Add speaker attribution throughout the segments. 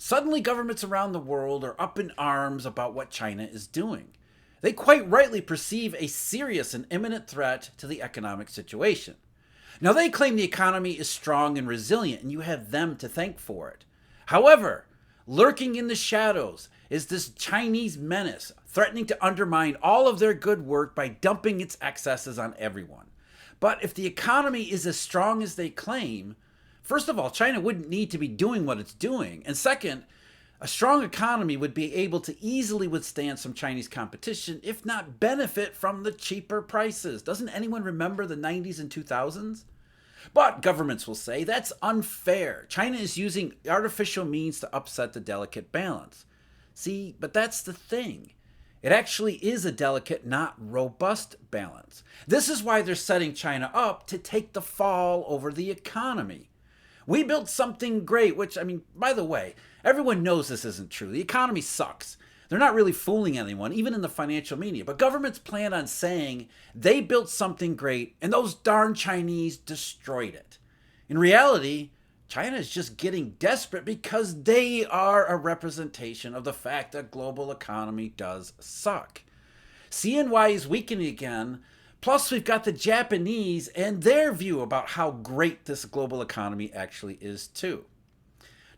Speaker 1: Suddenly, governments around the world are up in arms about what China is doing. They quite rightly perceive a serious and imminent threat to the economic situation. Now, they claim the economy is strong and resilient, and you have them to thank for it. However, lurking in the shadows is this Chinese menace threatening to undermine all of their good work by dumping its excesses on everyone. But if the economy is as strong as they claim, first of all, China wouldn't need to be doing what it's doing. And second, a strong economy would be able to easily withstand some Chinese competition, if not benefit from the cheaper prices. Doesn't anyone remember the 90s and 2000s? But governments will say that's unfair. China is using artificial means to upset the delicate balance. See, but that's the thing. It actually is a delicate, not robust balance. This is why they're setting China up to take the fall over the economy. We built something great, which, by the way, everyone knows this isn't true. The economy sucks. They're not really fooling anyone, even in the financial media. But governments plan on saying they built something great and those darn Chinese destroyed it. In reality, China is just getting desperate because they are a representation of the fact that global economy does suck. CNY is weakening again. Plus, we've got the Japanese and their view about how great this global economy actually is, too.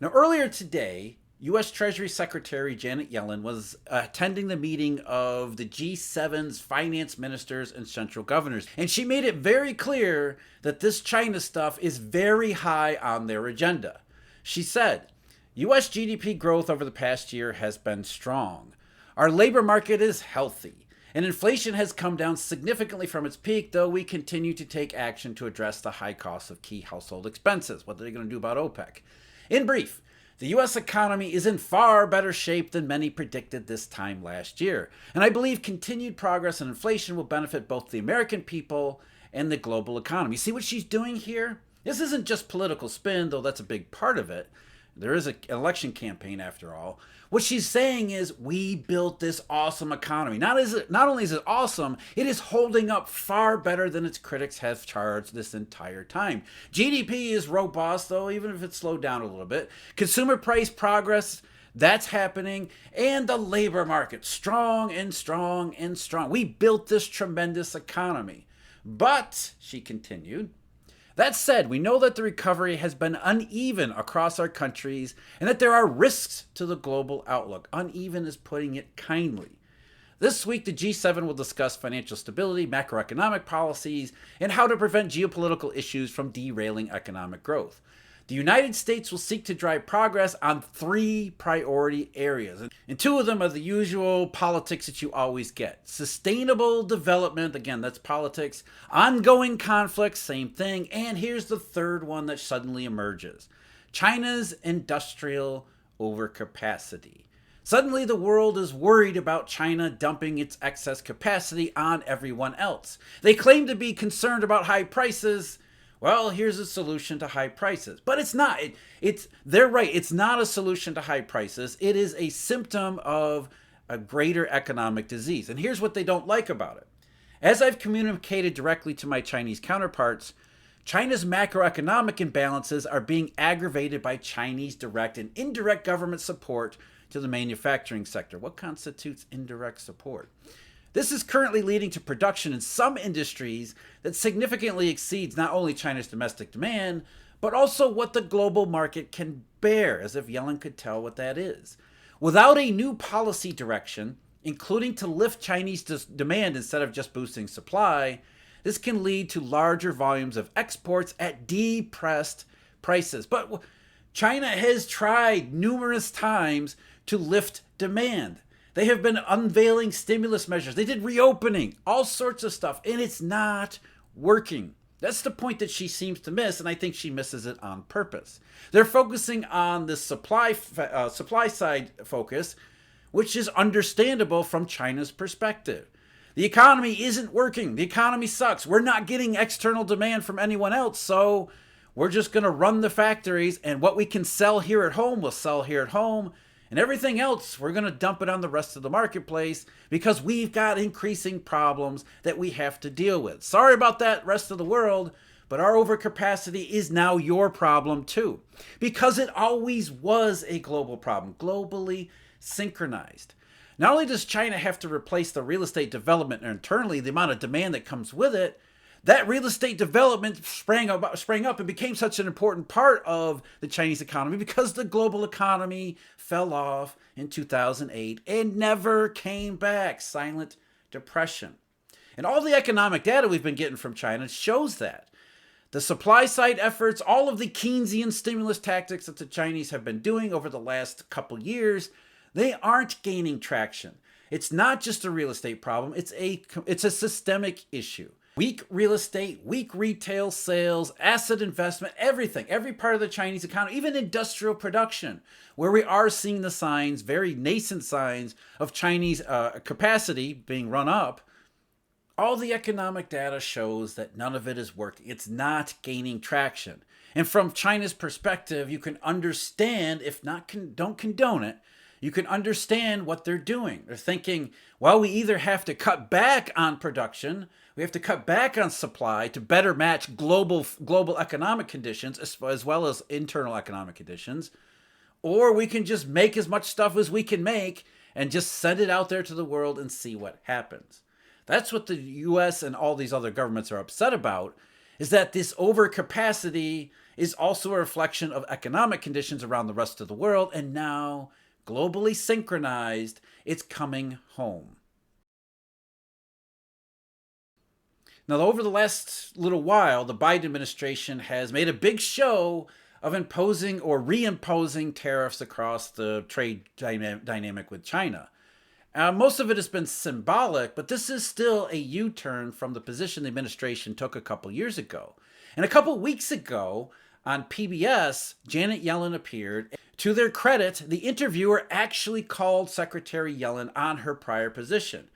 Speaker 1: Now, earlier today, U.S. Treasury Secretary Janet Yellen was attending the meeting of the G7's finance ministers and central governors, and she made it very clear that this China stuff is very high on their agenda. She said, U.S. GDP growth over the past year has been strong. Our labor market is healthy, and inflation has come down significantly from its peak, though we continue to take action to address the high costs of key household expenses. What are they going to do about OPEC? In brief, the U.S. economy is in far better shape than many predicted this time last year, and I believe continued progress in inflation will benefit both the American people and the global economy. See what she's doing here? This isn't just political spin, though that's a big part of it. There is an election campaign after all. What she's saying is we built this awesome economy. Not only is it awesome, it is holding up far better than its critics have charged this entire time. GDP is robust, though, even if it's slowed down a little bit. Consumer price progress, that's happening. And the labor market, strong and strong and strong. We built this tremendous economy. But, she continued, that said, we know that the recovery has been uneven across our countries and that there are risks to the global outlook. Uneven is putting it kindly. This week, the G7 will discuss financial stability, macroeconomic policies, and how to prevent geopolitical issues from derailing economic growth. The United States will seek to drive progress on 3 priority areas. And 2 of them are the usual politics that you always get. Sustainable development, again, that's politics. Ongoing conflicts, same thing. And here's the 3rd one that suddenly emerges. China's industrial overcapacity. Suddenly the world is worried about China dumping its excess capacity on everyone else. They claim to be concerned about high prices. Well, here's a solution to high prices. But it's not. They're right. It's not a solution to high prices. It is a symptom of a greater economic disease. And here's what they don't like about it. As I've communicated directly to my Chinese counterparts, China's macroeconomic imbalances are being aggravated by Chinese direct and indirect government support to the manufacturing sector. What constitutes indirect support? This is currently leading to production in some industries that significantly exceeds not only China's domestic demand, but also what the global market can bear, as if Yellen could tell what that is. Without a new policy direction, including to lift Chinese demand instead of just boosting supply, this can lead to larger volumes of exports at depressed prices. But China has tried numerous times to lift demand. They have been unveiling stimulus measures. They did reopening, all sorts of stuff, and it's not working. That's the point that she seems to miss, and I think she misses it on purpose. They're focusing on the supply side focus, which is understandable from China's perspective. The economy isn't working. The economy sucks. We're not getting external demand from anyone else, so we're just going to run the factories, and what we can sell here at home, we'll sell here at home. And everything else, we're going to dump it on the rest of the marketplace because we've got increasing problems that we have to deal with. Sorry about that, rest of the world, But our overcapacity is now your problem too, because it always was a global problem, globally synchronized. Not only does China have to replace the real estate development internally, the amount of demand that comes with it, that real estate development sprang up and became such an important part of the Chinese economy because the global economy fell off in 2008 and never came back. Silent depression. And all the economic data we've been getting from China shows that. The supply side efforts, all of the Keynesian stimulus tactics that the Chinese have been doing over the last couple years, they aren't gaining traction. It's not just a real estate problem, it's a systemic issue. Weak real estate, weak retail sales, asset investment, everything, every part of the Chinese economy, even industrial production, where we are seeing the signs, very nascent signs of Chinese capacity being run up. All the economic data shows that none of it is working. It's not gaining traction. And from China's perspective, you can understand, if not don't condone it, you can understand what they're doing. They're thinking, well, we either have to cut back on production, we have to cut back on supply to better match global economic conditions as well as internal economic conditions, or we can just make as much stuff as we can make and just send it out there to the world and see what happens. That's what the US and all these other governments are upset about, is that this overcapacity is also a reflection of economic conditions around the rest of the world, and now, globally synchronized, it's coming home. Now, over the last little while, the Biden administration has made a big show of imposing or reimposing tariffs across the trade dynamic with China. Most of it has been symbolic, but this is still a U-turn from the position the administration took a couple years ago. And a couple weeks ago on PBS, Janet Yellen appeared. To their credit, the interviewer actually called Secretary Yellen on her prior position.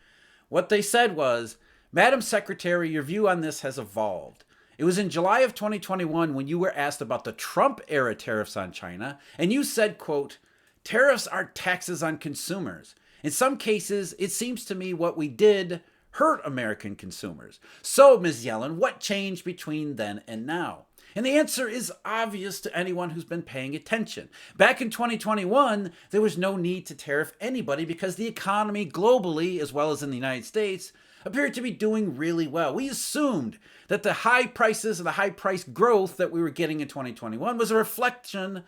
Speaker 1: What they said was, "Madam Secretary, your view on this has evolved. It was in July of 2021 when you were asked about the Trump-era tariffs on China, and you said, quote, tariffs are taxes on consumers. In some cases, it seems to me what we did hurt American consumers. So, Ms. Yellen, what changed between then and now?" And the answer is obvious to anyone who's been paying attention. Back in 2021, there was no need to tariff anybody because the economy globally, as well as in the United States, appeared to be doing really well. We assumed that the high prices and the high price growth that we were getting in 2021 was a reflection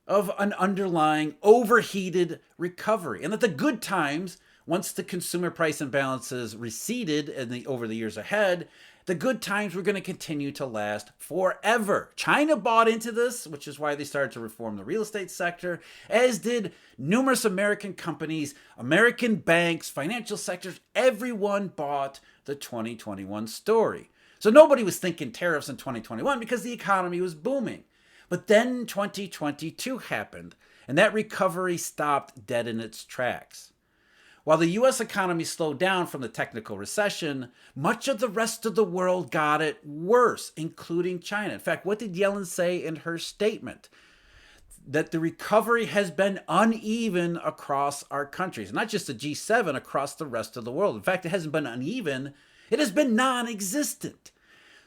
Speaker 1: of an underlying overheated recovery, and that the good times, once the consumer price imbalances receded over the years ahead, the good times were going to continue to last forever. China bought into this, which is why they started to reform the real estate sector, as did numerous American companies, American banks, financial sectors. Everyone bought the 2021 story. So nobody was thinking tariffs in 2021 because the economy was booming. But then 2022 happened, and that recovery stopped dead in its tracks. While the U.S. economy slowed down from the technical recession, much of the rest of the world got it worse, including China. In fact, what did Yellen say in her statement? That the recovery has been uneven across our countries, not just the G7, across the rest of the world. In fact, it hasn't been uneven, it has been non-existent.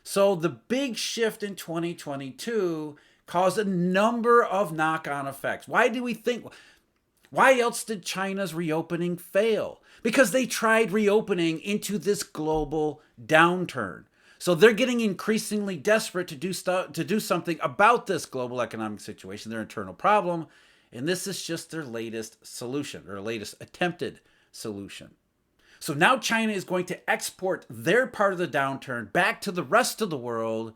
Speaker 1: So the big shift in 2022 caused a number of knock-on effects. Why else did China's reopening fail? Because they tried reopening into this global downturn. So they're getting increasingly desperate to do something about this global economic situation, their internal problem, and this is just their latest solution, or latest attempted solution. So now China is going to export their part of the downturn back to the rest of the world,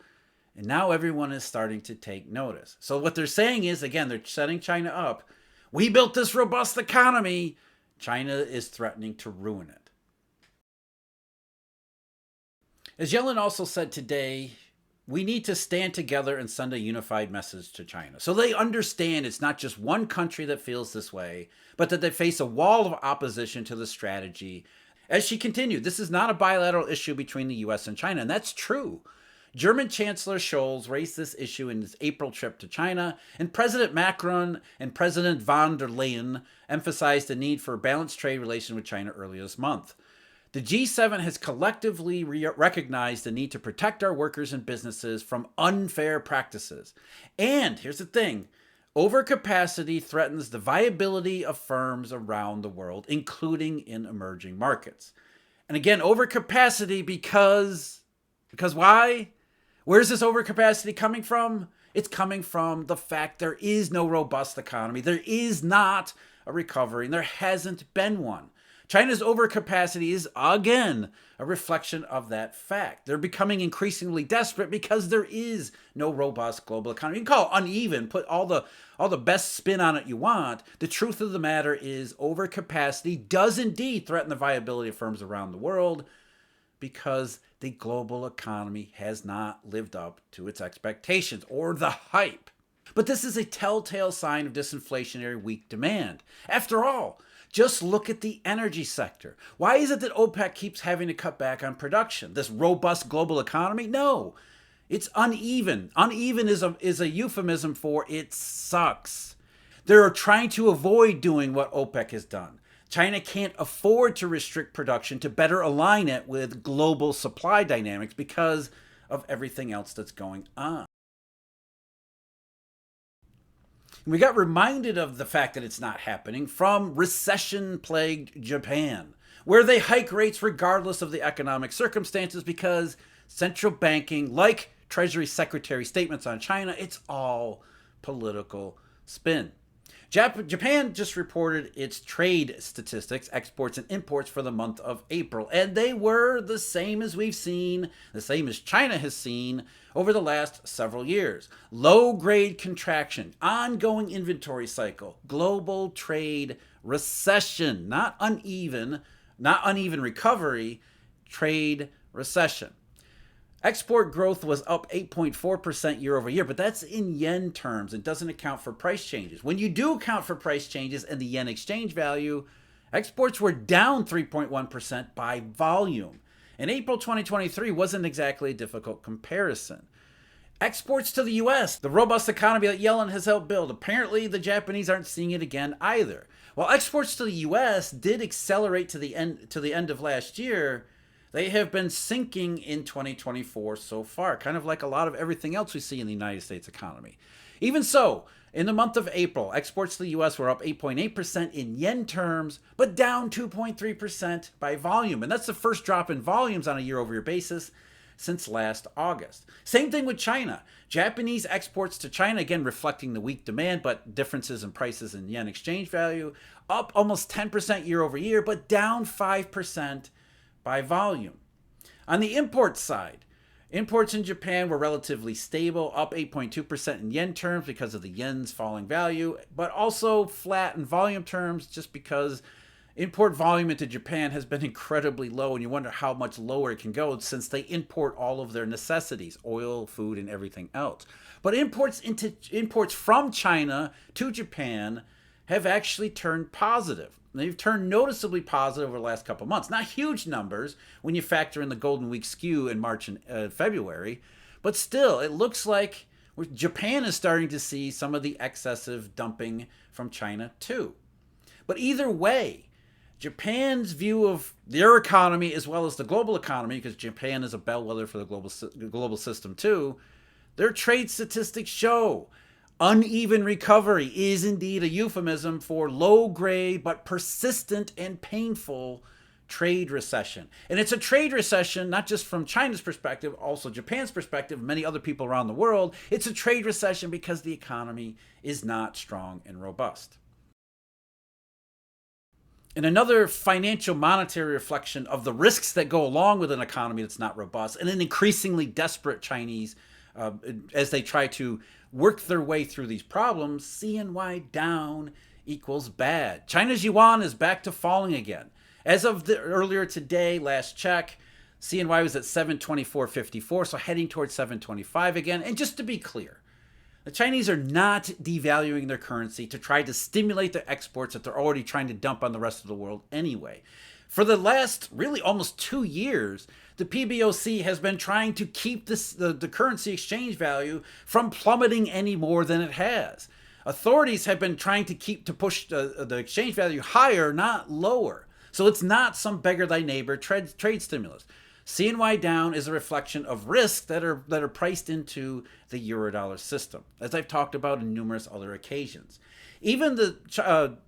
Speaker 1: and now everyone is starting to take notice. So what they're saying is, again, they're setting China up. We built this robust economy. China is threatening to ruin it. As Yellen also said today, we need to stand together and send a unified message to China. So they understand it's not just one country that feels this way, but that they face a wall of opposition to the strategy. As she continued, this is not a bilateral issue between the US and China, and that's true. German Chancellor Scholz raised this issue in his April trip to China, and President Macron and President von der Leyen emphasized the need for a balanced trade relation with China earlier this month. The G7 has collectively recognized the need to protect our workers and businesses from unfair practices. And here's the thing, overcapacity threatens the viability of firms around the world, including in emerging markets. And again, overcapacity because why? Where's this overcapacity coming from? It's coming from the fact there is no robust economy. There is not a recovery, and there hasn't been one. China's overcapacity is, again, a reflection of that fact. They're becoming increasingly desperate because there is no robust global economy. You can call it uneven, put all the best spin on it you want. The truth of the matter is overcapacity does indeed threaten the viability of firms around the world because the global economy has not lived up to its expectations or the hype. But this is a telltale sign of disinflationary weak demand. After all, just look at the energy sector. Why is it that OPEC keeps having to cut back on production? This robust global economy? No, it's uneven. Uneven is a euphemism for it sucks. They're trying to avoid doing what OPEC has done. China can't afford to restrict production to better align it with global supply dynamics because of everything else that's going on. We got reminded of the fact that it's not happening from recession-plagued Japan, where they hike rates regardless of the economic circumstances because central banking, like Treasury Secretary statements on China, it's all political spin. Japan just reported its trade statistics, exports and imports for the month of April, and they were the same as we've seen, the same as China has seen over the last several years. Low-grade contraction, ongoing inventory cycle, global trade recession, not uneven recovery, trade recession. Export growth was up 8.4% year over year, but that's in yen terms and doesn't account for price changes. When you do account for price changes and the yen exchange value, exports were down 3.1% by volume. And April 2023 wasn't exactly a difficult comparison. Exports to the U.S., the robust economy that Yellen has helped build, apparently the Japanese aren't seeing it again either. While exports to the U.S. did accelerate to the end of last year, they have been sinking in 2024 so far, kind of like a lot of everything else we see in the United States economy. Even so, in the month of April, exports to the U.S. were up 8.8% in yen terms, but down 2.3% by volume. And that's the first drop in volumes on a year-over-year basis since last August. Same thing with China. Japanese exports to China, again reflecting the weak demand, but differences in prices and yen exchange value, up almost 10% year-over-year, but down 5% by volume. On the import side, imports in Japan were relatively stable, up 8.2% in yen terms because of the yen's falling value, but also flat in volume terms just because import volume into Japan has been incredibly low, and you wonder how much lower it can go since they import all of their necessities, oil, food, and everything else. But imports from China to Japan have actually turned positive. They've turned noticeably positive over the last couple of months. Not huge numbers when you factor in the Golden Week skew in March and February, but still, it looks like Japan is starting to see some of the excessive dumping from China too. But either way, Japan's view of their economy as well as the global economy, because Japan is a bellwether for the global system too, their trade statistics show uneven recovery is indeed a euphemism for low-grade but persistent and painful trade recession. And it's a trade recession not just from China's perspective, also Japan's perspective, many other people around the world. It's a trade recession because the economy is not strong and robust. And another financial monetary reflection of the risks that go along with an economy that's not robust and an increasingly desperate Chinese as they try to work their way through these problems, CNY down equals bad. China's yuan is back to falling again. As of earlier today, last check, CNY was at 724.54, so heading towards 725 again. And just to be clear, the Chinese are not devaluing their currency to try to stimulate their exports that they're already trying to dump on the rest of the world anyway. For the last really almost 2 years, the PBOC has been trying to keep the currency exchange value from plummeting any more than it has. Authorities have been trying to push the exchange value higher, not lower. So it's not some beggar thy neighbor trade stimulus. CNY down is a reflection of risks that are priced into the Eurodollar system, as I've talked about in numerous other occasions. Even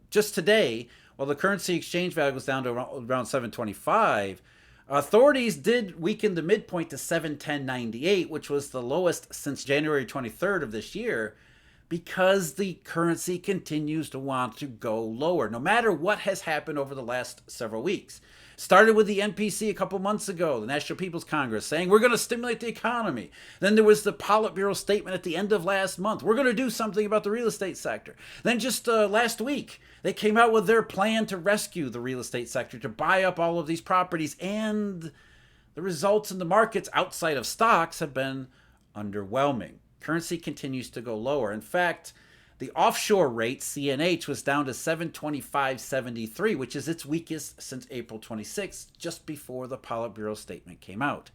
Speaker 1: just today, while the currency exchange value was down to around 725, authorities did weaken the midpoint to 710.98, which was the lowest since January 23rd of this year, because the currency continues to want to go lower, no matter what has happened over the last several weeks. Started with the NPC a couple months ago, the National People's Congress, saying we're going to stimulate the economy. Then there was the Politburo statement at the end of last month. We're going to do something about the real estate sector. Then just last week, they came out with their plan to rescue the real estate sector, to buy up all of these properties. And the results in the markets outside of stocks have been underwhelming. Currency continues to go lower. In fact, the offshore rate, CNH, was down to 725.73, which is its weakest since April 26, just before the Politburo statement came out.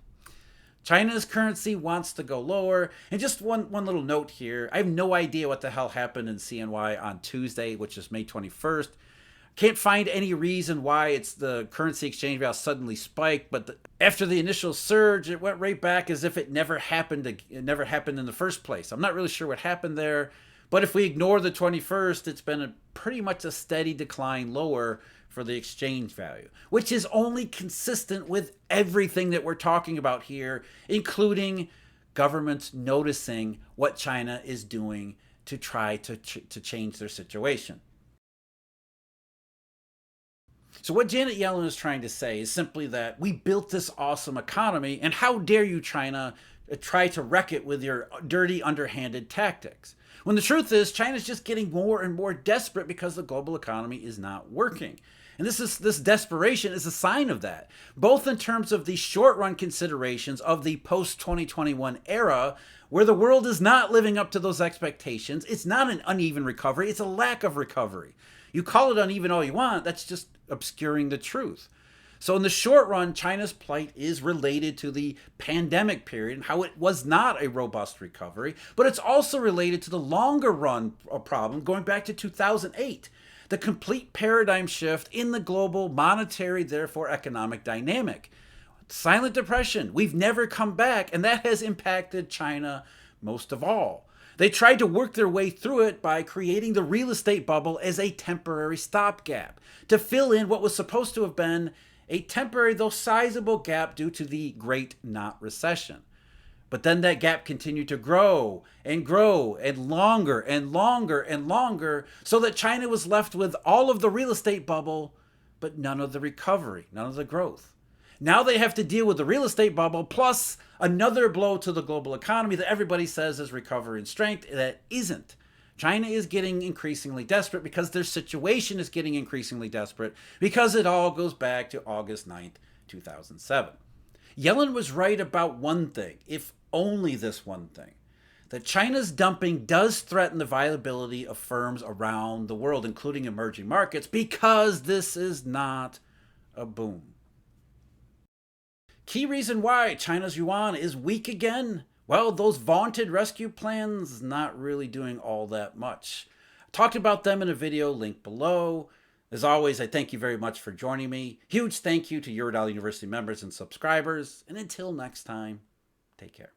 Speaker 1: China's currency wants to go lower. And just one little note here. I have no idea what the hell happened in CNY on Tuesday, which is May 21st. Can't find any reason why it's the currency exchange value suddenly spiked, but after the initial surge, it went right back as if it never happened. It never happened in the first place. I'm not really sure what happened there. But if we ignore the 21st, it's been pretty much a steady decline lower for the exchange value, which is only consistent with everything that we're talking about here, including governments noticing what China is doing to try to change their situation. So what Janet Yellen is trying to say is simply that we built this awesome economy, and how dare you, China, try to wreck it with your dirty, underhanded tactics. When the truth is, China's just getting more and more desperate because the global economy is not working. And this desperation is a sign of that, both in terms of the short-run considerations of the post-2021 era, where the world is not living up to those expectations. It's not an uneven recovery, it's a lack of recovery. You call it uneven all you want, that's just obscuring the truth. So in the short run, China's plight is related to the pandemic period and how it was not a robust recovery, but it's also related to the longer run problem going back to 2008, the complete paradigm shift in the global monetary, therefore economic dynamic. Silent depression, we've never come back, and that has impacted China most of all. They tried to work their way through it by creating the real estate bubble as a temporary stopgap to fill in what was supposed to have been a temporary, though sizable, gap due to the Great Not Recession. But then that gap continued to grow and grow and longer and longer and longer, so that China was left with all of the real estate bubble, but none of the recovery, none of the growth. Now they have to deal with the real estate bubble plus another blow to the global economy that everybody says is recovery and strength that isn't. China is getting increasingly desperate because their situation is getting increasingly desperate because it all goes back to August 9th, 2007. Yellen was right about one thing, if only this one thing, that China's dumping does threaten the viability of firms around the world, including emerging markets, because this is not a boom. Key reason why China's yuan is weak again? Well, those vaunted rescue plans not really doing all that much. I talked about them in a video linked below. As always, I thank you very much for joining me. Huge thank you to Eurodollar University members and subscribers. And until next time, take care.